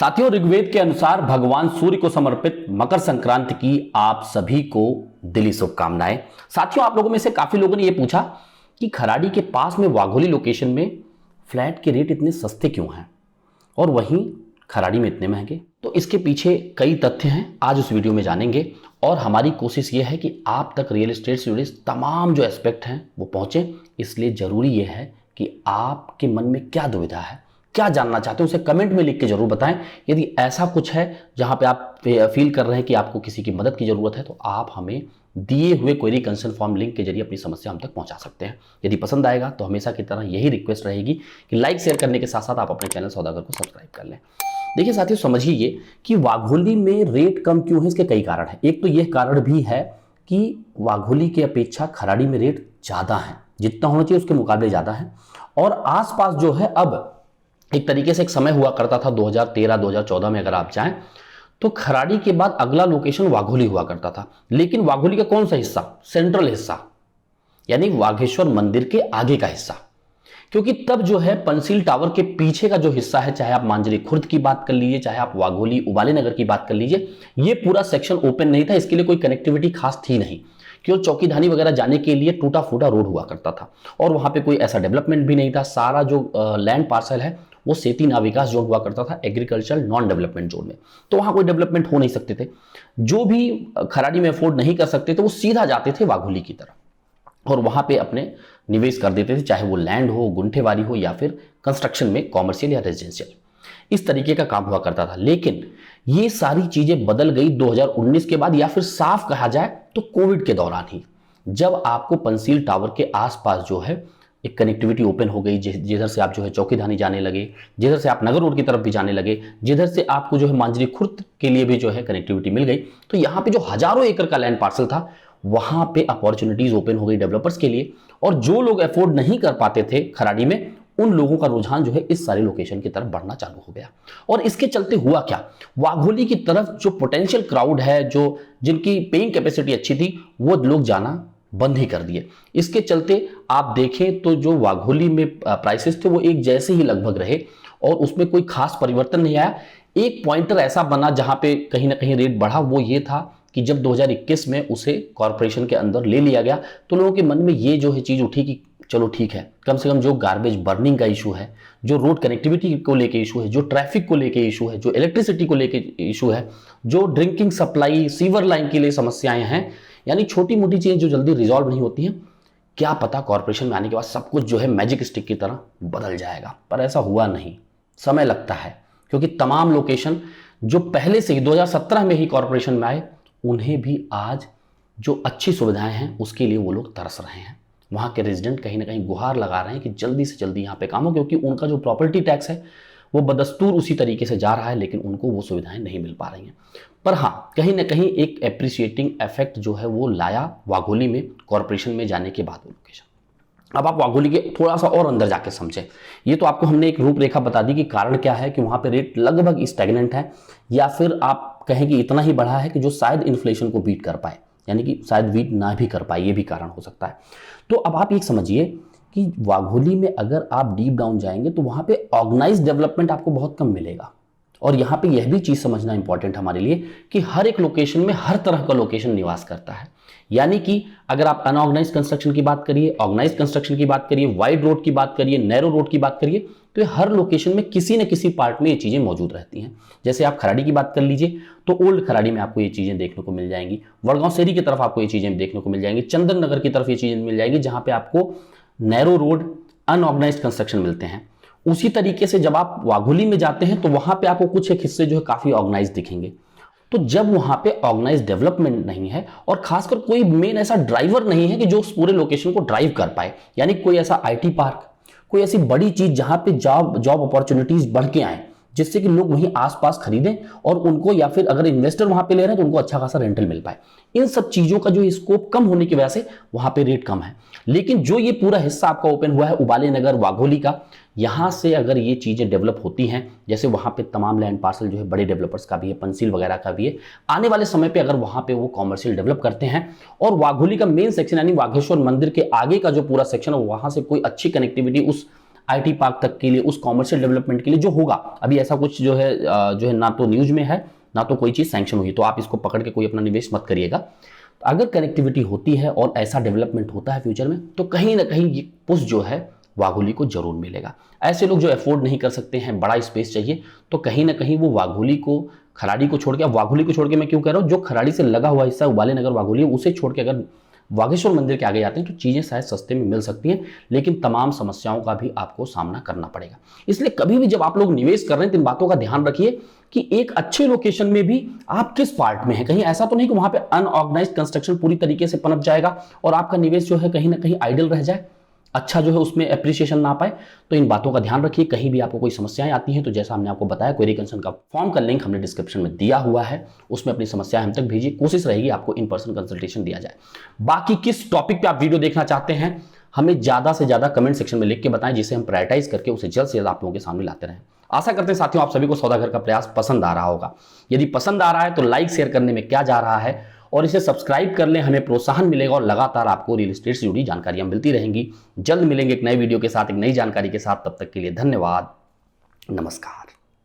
साथियों, ऋग्वेद के अनुसार भगवान सूर्य को समर्पित मकर संक्रांति की आप सभी को दिली शुभकामनाएं। साथियों, आप लोगों में से काफी लोगों ने यह पूछा कि खराड़ी के पास में वाघोली लोकेशन में फ्लैट के रेट इतने सस्ते क्यों हैं और वहीं खराड़ी में इतने महंगे। तो इसके पीछे कई तथ्य हैं, आज उस वीडियो में जानेंगे। और हमारी कोशिश यह है कि आप तक रियल एस्टेट से जुड़े तमाम जो एस्पेक्ट हैं वो पहुंचे। इसलिए जरूरी यह है कि आपके मन में क्या दुविधा है, क्या जानना चाहते हैं, उसे कमेंट में लिख के जरूर बताएं। यदि ऐसा कुछ है जहां पे आप फील कर रहे हैं कि आपको किसी की मदद की जरूरत है, तो आप हमें दिए हुए क्वेरी कंसर्न फॉर्म लिंक के जरिए अपनी समस्या हम तक पहुंचा सकते हैं। यदि पसंद आएगा तो हमेशा की तरह यही रिक्वेस्ट रहेगी कि लाइक शेयर करने के साथ साथ आप अपने चैनल सौदागर को सब्सक्राइब कर लें। देखिए साथियों, समझिए ये कि वाघोली में रेट कम क्यों है, इसके कई कारण हैं। एक तो यह कारण भी है कि वाघोली की अपेक्षा खराड़ी में रेट ज़्यादा है, जितना होना चाहिए उसके मुकाबले ज़्यादा है। और आसपास जो है, अब एक तरीके से एक समय हुआ करता था 2013-2014 में अगर आप जाएं तो खराड़ी के बाद अगला लोकेशन वाघोली हुआ करता था। लेकिन वाघोली का कौन सा हिस्सा? सेंट्रल हिस्सा, यानी वाघेश्वर मंदिर के आगे का हिस्सा। क्योंकि तब जो है पंसील टावर के पीछे का जो हिस्सा है, चाहे आप मांजरी खुर्द की बात कर लीजिए, चाहे आप वाघोली उबाले नगर की बात कर लीजिए, ये पूरा सेक्शन ओपन नहीं था। इसके लिए कोई कनेक्टिविटी खास थी नहीं, क्यों चौकीधानी वगैरह जाने के लिए टूटा फूटा रोड हुआ करता था और वहां पे कोई ऐसा डेवलपमेंट भी नहीं था। सारा जो लैंड पार्सल है वो सेती नाविकास जोन हुआ करता था, एग्रीकल्चरल नॉन डेवलपमेंट जोन में। तो वहां कोई डेवलपमेंट हो नहीं सकते थे। जो भी खराड़ी में अफोर्ड नहीं कर सकते थे वो सीधा जाते थे वाघोली की तरफ और वहां पे अपने निवेश कर देते थे, चाहे वो लैंड हो, गुंठेवारी हो या फिर कंस्ट्रक्शन में कॉमर्शियल या रेजिडेंशियल, इस तरीके का काम हुआ करता था। लेकिन ये सारी चीजें बदल गई 2019 के बाद, या फिर साफ कहा जाए तो कोविड के दौरान ही, जब आपको पंसील टावर के आसपास जो है एक कनेक्टिविटी ओपन हो गई, जिधर से आप जो है चौकीधानी जाने लगे, जिधर से आप नगर रोड की तरफ भी जाने लगे, जिधर से आपको जो है मांजरी खुर्द के लिए भी जो है कनेक्टिविटी मिल गई। तो यहाँ पे जो हजारों एकड़ का लैंड पार्सल था, वहां पे अपॉर्चुनिटीज ओपन हो गई डेवलपर्स के लिए। और जो लोग अफोर्ड नहीं कर पाते थे खराड़ी में, उन लोगों का रुझान जो है इस सारी लोकेशन की तरफ बढ़ना चालू हो गया। और इसके चलते हुआ क्या, वाघोली की तरफ जो पोटेंशियल क्राउड है, जो जिनकी पेइंग कैपेसिटी अच्छी थी, वो लोग जाना बंद ही कर दिए। इसके चलते आप देखें तो जो वाघोली में प्राइसेस थे वो एक जैसे ही लगभग रहे और उसमें कोई खास परिवर्तन नहीं आया। एक पॉइंटर ऐसा बना जहां पे कहीं ना कहीं रेट बढ़ा, वो ये था कि जब 2021 में उसे कॉरपोरेशन के अंदर ले लिया गया तो लोगों के मन में ये जो है चीज उठी कि चलो ठीक है, कम से कम जो गार्बेज बर्निंग का इशू है, जो रोड कनेक्टिविटी को लेके इशू है, जो ट्रैफिक को लेके इशू है, जो इलेक्ट्रिसिटी को लेके इशू है, जो ड्रिंकिंग सप्लाई सीवर लाइन के लिए समस्याएं हैं, यानी छोटी मोटी चीजें जो जल्दी रिजॉल्व नहीं होती हैं, क्या पता कॉरपोरेशन में आने के बाद सब कुछ जो है मैजिक स्टिक की तरह बदल जाएगा। पर ऐसा हुआ नहीं, समय लगता है, क्योंकि तमाम लोकेशन जो पहले से ही 2017 में ही कॉरपोरेशन में आए, उन्हें भी आज जो अच्छी सुविधाएं हैं उसके लिए वो लोग तरस रहे हैं। वहां के रेजिडेंट कहीं ना कहीं गुहार लगा रहे हैं कि जल्दी से जल्दी यहाँ पे काम हो, क्योंकि उनका जो प्रॉपर्टी टैक्स है वो बदस्तूर उसी तरीके से जा रहा है, लेकिन उनको वो सुविधाएं नहीं मिल पा रही हैं। पर हाँ, कहीं ना कहीं एक एप्रिसिएटिंग इफेक्ट जो है वो लाया वाघोली में कॉरपोरेशन में जाने के बाद वो लोकेशन। अब आप वाघोली के थोड़ा सा और अंदर जाके समझें। ये तो आपको हमने एक रूपरेखा बता दी कि कारण क्या है कि वहां पे रेट लगभग स्टैग्नेंट है, या फिर आप कहें कि इतना ही बढ़ा है कि जो शायद इन्फ्लेशन को बीट कर पाए, यानी कि शायद बीट ना भी कर पाए, ये भी कारण हो सकता है। तो अब आप ये समझिए कि वाघोली में अगर आप डीप डाउन जाएंगे तो वहां पे ऑर्गेनाइज्ड डेवलपमेंट आपको बहुत कम मिलेगा। और यहां पे यह भी चीज समझना इंपॉर्टेंट हमारे लिए कि हर एक लोकेशन में हर तरह का लोकेशन निवास करता है। यानी कि अगर आप अनऑर्गेनाइज्ड कंस्ट्रक्शन की बात करिए, ऑर्गेनाइज्ड कंस्ट्रक्शन की बात करिए, वाइड रोड की बात करिए, नैरो रोड की बात करिए, तो हर लोकेशन में किसी न किसी पार्ट में ये चीजें मौजूद रहती हैं। जैसे आप खराड़ी की बात कर लीजिए तो ओल्ड खराड़ी में आपको ये चीजें देखने को मिल जाएंगी, वड़गांव शेरी की तरफ आपको ये चीजें देखने को मिल जाएंगी, चंदन नगर की तरफ ये चीजें मिल जाएंगी, जहां पे आपको नैरो रोड अनऑर्गेनाइज्ड कंस्ट्रक्शन मिलते हैं। उसी तरीके से जब आप वाघोली में जाते हैं तो वहां पे आपको कुछ एक हिस्से जो है काफी ऑर्गेनाइज्ड दिखेंगे। तो जब वहां पे ऑर्गेनाइज्ड डेवलपमेंट नहीं है और खासकर कोई मेन ऐसा ड्राइवर नहीं है कि जो उस पूरे लोकेशन को ड्राइव कर पाए, यानी कोई ऐसा आईटी पार्क, कोई ऐसी बड़ी चीज जहां पे जॉब अपॉर्चुनिटीज बढ़ के आए, जिससे कि लोग वहीं आसपास खरीदें और उनको, या फिर अगर इन्वेस्टर वहां पे ले रहे हैं तो उनको अच्छा खासा रेंटल मिल पाए। इन सब चीजों का जो स्कोप कम होने की वजह से वहां पे रेट कम है। लेकिन जो ये पूरा हिस्सा आपका ओपन हुआ है उबाले नगर वाघोली का, यहां से अगर ये चीजें डेवलप होती हैं, जैसे वहां पे तमाम लैंड पार्सल जो है बड़े डेवलपर्स का भी है, पंसील वगैरह का भी है, आने वाले समय पे अगर वहां पे वो कॉमर्शियल डेवलप करते हैं और वाघोली का मेन सेक्शन यानी वाघेश्वर मंदिर के आगे का जो पूरा सेक्शन है वहां से कोई अच्छी कनेक्टिविटी उस IT पार्क तक के लिए, उस कॉमर्शियल डेवलपमेंट के लिए जो होगा, अभी ऐसा कुछ जो है ना तो न्यूज में है ना तो कोई चीज सैंक्शन हुई, तो आप इसको पकड़ के कोई अपना निवेश मत करिएगा। अगर कनेक्टिविटी होती है और ऐसा डेवलपमेंट होता है फ्यूचर में, तो कहीं ना कहीं ये पुश जो है वाघोली को जरूर मिलेगा। ऐसे लोग जो अफोर्ड नहीं कर सकते हैं, बड़ा स्पेस चाहिए, तो कहीं ना कहीं वो वाघोली को, खराड़ी को छोड़ के, अब वाघोली को छोड़ के मैं क्यों कह रहा हूँ, जो खराड़ी से लगा हुआ हिस्सा उबाले नगर वाघोली है, उसे छोड़ के अगर वागेश्वर मंदिर के आगे जाते हैं तो चीज़ें शायद सस्ते में मिल सकती हैं, लेकिन तमाम समस्याओं का भी आपको सामना करना पड़ेगा। इसलिए कभी भी जब आप लोग निवेश कर रहे हैं तो इन बातों का ध्यान रखिए कि एक अच्छे लोकेशन में भी आप किस पार्ट में हैं। कहीं ऐसा तो नहीं कि वहां पे अनऑर्गेनाइज्ड कंस्ट्रक्शन पूरी तरीके से पनप जाएगा और आपका निवेश जो है कहीं ना कहीं आइडल रह जाए, अच्छा जो है उसमें एप्रिसिएशन ना पाए। तो इन बातों का ध्यान रखिए। कहीं भी आपको कोई समस्याएं आती हैं तो जैसा हमने आपको बताया, क्वेरी कंसर्न का फॉर्म का लिंक हमने डिस्क्रिप्शन में दिया हुआ है, उसमें अपनी समस्याएं हम तक भेजिए, कोशिश रहेगी आपको इन पर्सन कंसल्टेशन दिया जाए। बाकी किस टॉपिक पे आप वीडियो देखना चाहते हैं हमें ज्यादा से ज्यादा कमेंट सेक्शन में लिख के बताएं, जिसे हम प्रायोरिटाइज करके उसे जल्द से जल्द आप लोगों के सामने लाते रहें। आशा करते हैं साथियों आप सभी को सौदागर का प्रयास पसंद आ रहा होगा। यदि पसंद आ रहा है तो लाइक शेयर करने में क्या जा रहा है, और इसे सब्सक्राइब कर लें, हमें प्रोत्साहन मिलेगा और लगातार आपको रियल एस्टेट से जुड़ी जानकारियां मिलती रहेंगी। जल्द मिलेंगे एक नए वीडियो के साथ, एक नई जानकारी के साथ। तब तक के लिए धन्यवाद, नमस्कार।